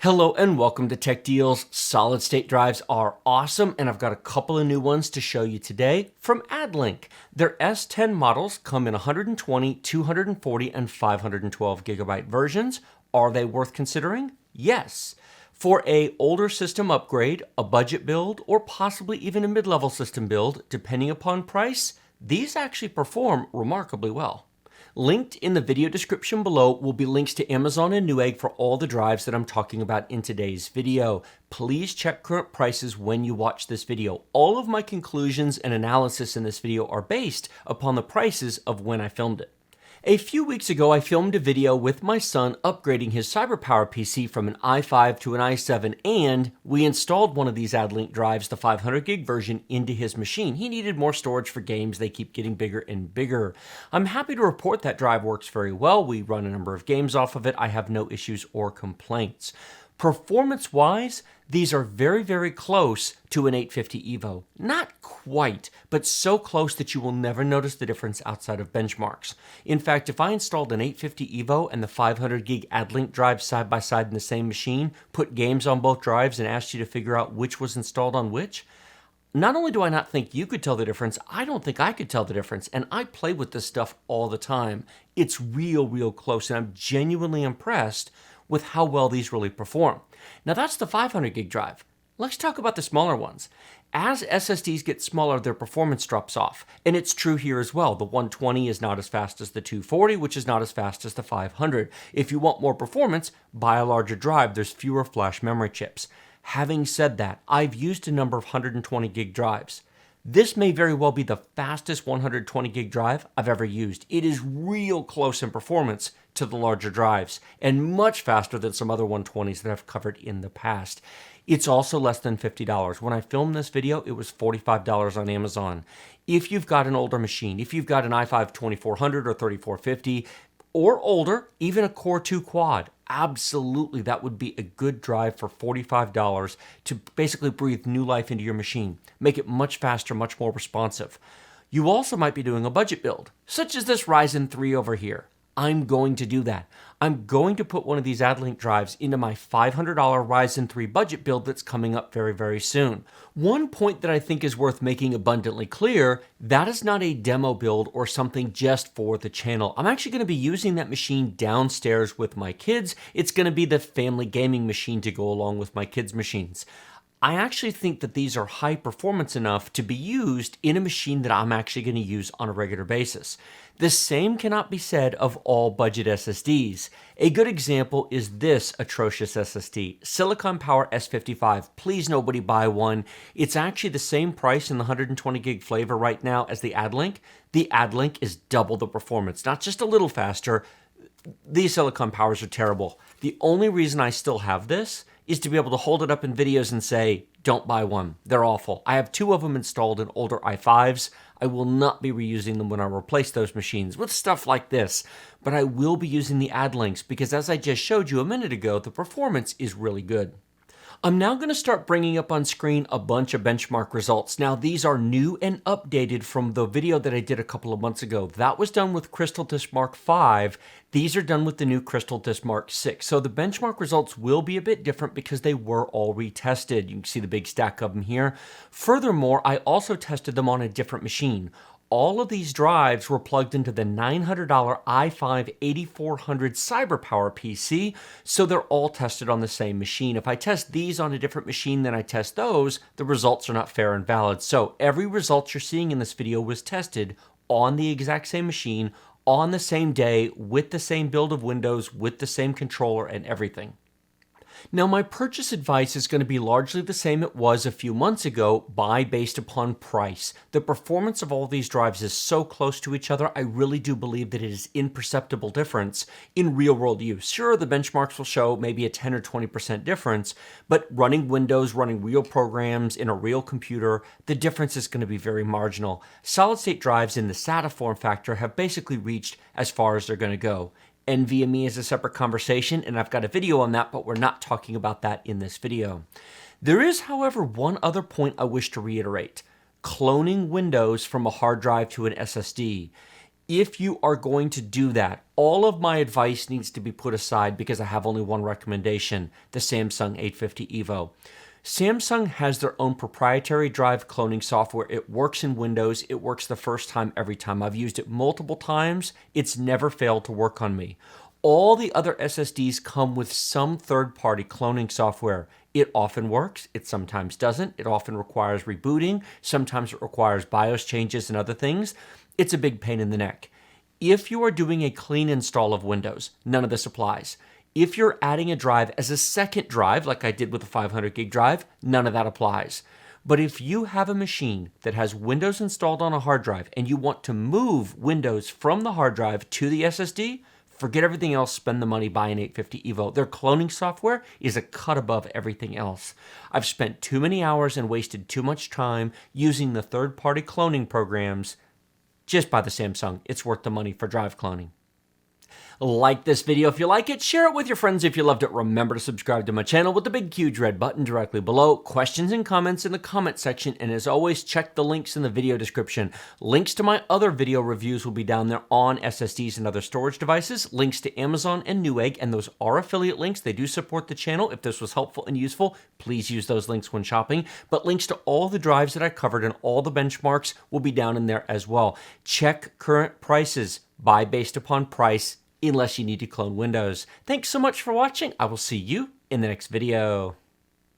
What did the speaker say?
Hello and welcome to Tech Deals. Solid state drives are awesome, and I've got a couple of new ones to show you today from Addlink. Their S10 models come in 120, 240, and 512 gigabyte versions. Are they worth considering? Yes. For a older system upgrade, a budget build, or possibly even a mid-level system build, depending upon price, these actually perform remarkably well. Linked in the video description below will be links to Amazon and Newegg for all the drives that I'm talking about in today's video. Please check current prices when you watch this video. All of my conclusions and analysis in this video are based upon the prices of when I filmed it. A few weeks ago, I filmed a video with my son upgrading his CyberPower PC from an i5 to an i7, and we installed one of these Addlink drives, the 500 gig version, into his machine. He needed more storage for games. They keep getting bigger and bigger. I'm happy to report that drive works very well. We run a number of games off of it. I have no issues or complaints. Performance-wise, these are very, very close to an 850 Evo. Not quite, but so close that you will never notice the difference outside of benchmarks. In fact, if I installed an 850 Evo and the 500 gig Addlink drive side by side in the same machine, put games on both drives and asked you to figure out which was installed on which, not only do I not think you could tell the difference, I don't think I could tell the difference, and I play with this stuff all the time. It's real close, and I'm genuinely impressed with how well these really perform. Now that's the 500 gig drive. Let's talk about the smaller ones. As SSDs get smaller, their performance drops off. And it's true here as well. The 120 is not as fast as the 240, which is not as fast as the 500. If you want more performance, buy a larger drive. There's fewer flash memory chips. Having said that, I've used a number of 120 gig drives. This may very well be the fastest 120 gig drive I've ever used. It is real close in performance to the larger drives and much faster than some other 120s that I've covered in the past. It's also less than $50. When I filmed this video, it was $45 on Amazon. If you've got an older machine, if you've got an i5 2400 or 3450 or older, even a Core 2 Quad, absolutely that would be a good drive for $45 to basically breathe new life into your machine, make it much faster, much more responsive. You also might be doing a budget build, such as this Ryzen 3 over here. I'm going to do that. I'm going to put one of these Addlink drives into my $500 Ryzen 3 budget build that's coming up very soon. One point that I think is worth making abundantly clear, that is not a demo build or something just for the channel. I'm actually going to be using that machine downstairs with my kids. It's going to be the family gaming machine to go along with my kids' machines. I actually think that these are high performance enough to be used in a machine that I'm actually going to use on a regular basis. The same cannot be said of all budget SSDs. A good example is this atrocious SSD, Silicon Power S55. Please nobody buy one. It's actually the same price in the 120 gig flavor right now as the Addlink. The Addlink is double the performance, not just a little faster. These Silicon Powers are terrible. The only reason I still have this is to be able to hold it up in videos and say, don't buy one. They're awful. I have two of them installed in older i5s. I will not be reusing them when I replace those machines with stuff like this, but I will be using the Addlinks because as I just showed you a minute ago, the performance is really good. I'm now going to start bringing up on screen a bunch of benchmark results. Now, these are new and updated from the video that I did a couple of months ago. That was done with Crystal Disk Mark 5. These are done with the new Crystal Disk Mark 6. So the benchmark results will be a bit different because they were all retested. You can see the big stack of them here. Furthermore, I also tested them on a different machine. All of these drives were plugged into the $900 i5 8400 CyberPower PC, so they're all tested on the same machine. If I test these on a different machine than I test those, the results are not fair and valid. So every result you're seeing in this video was tested on the exact same machine, on the same day, with the same build of Windows, with the same controller and everything. Now, my purchase advice is going to be largely the same it was a few months ago, buy based upon price. The performance of all these drives is so close to each other, I really do believe that it is imperceptible difference in real-world use. Sure, the benchmarks will show maybe a 10 or 20% difference, but running Windows, running real programs in a real computer, the difference is going to be very marginal. Solid-state drives in the SATA form factor have basically reached as far as they're going to go. NVMe is a separate conversation, and I've got a video on that, but we're not talking about that in this video. There is, however, one other point I wish to reiterate. Cloning Windows from a hard drive to an SSD. If you are going to do that, all of my advice needs to be put aside because I have only one recommendation, the Samsung 850 EVO. Samsung has their own proprietary drive cloning software. It works in Windows. It works the first time every time. I've used it multiple times. It's never failed to work on me. All the other SSDs come with some third-party cloning software. It often works. It sometimes doesn't. It often requires rebooting. Sometimes it requires BIOS changes and other things. It's a big pain in the neck. If you are doing a clean install of Windows, none of this applies. If you're adding a drive as a second drive, like I did with the 500 gig drive, none of that applies. But if you have a machine that has Windows installed on a hard drive and you want to move Windows from the hard drive to the SSD, forget everything else, spend the money, buy an 850 EVO. Their cloning software is a cut above everything else. I've spent too many hours and wasted too much time using the third-party cloning programs. Just buy the Samsung. It's worth the money for drive cloning. Like this video if you like it, share it with your friends if you loved it. Remember to subscribe to my channel with the big huge red button directly below. Questions and comments in the comment section, and as always, check the links in the video description. Links to my other video reviews will be down there on SSDs and other storage devices. Links to Amazon and Newegg, and those are affiliate links. They do support the channel. If this was helpful and useful, please use those links when shopping. But links to all the drives that I covered and all the benchmarks will be down in there as well. Check current prices. Buy based upon price, unless you need to clone Windows. Thanks so much for watching. I will see you in the next video.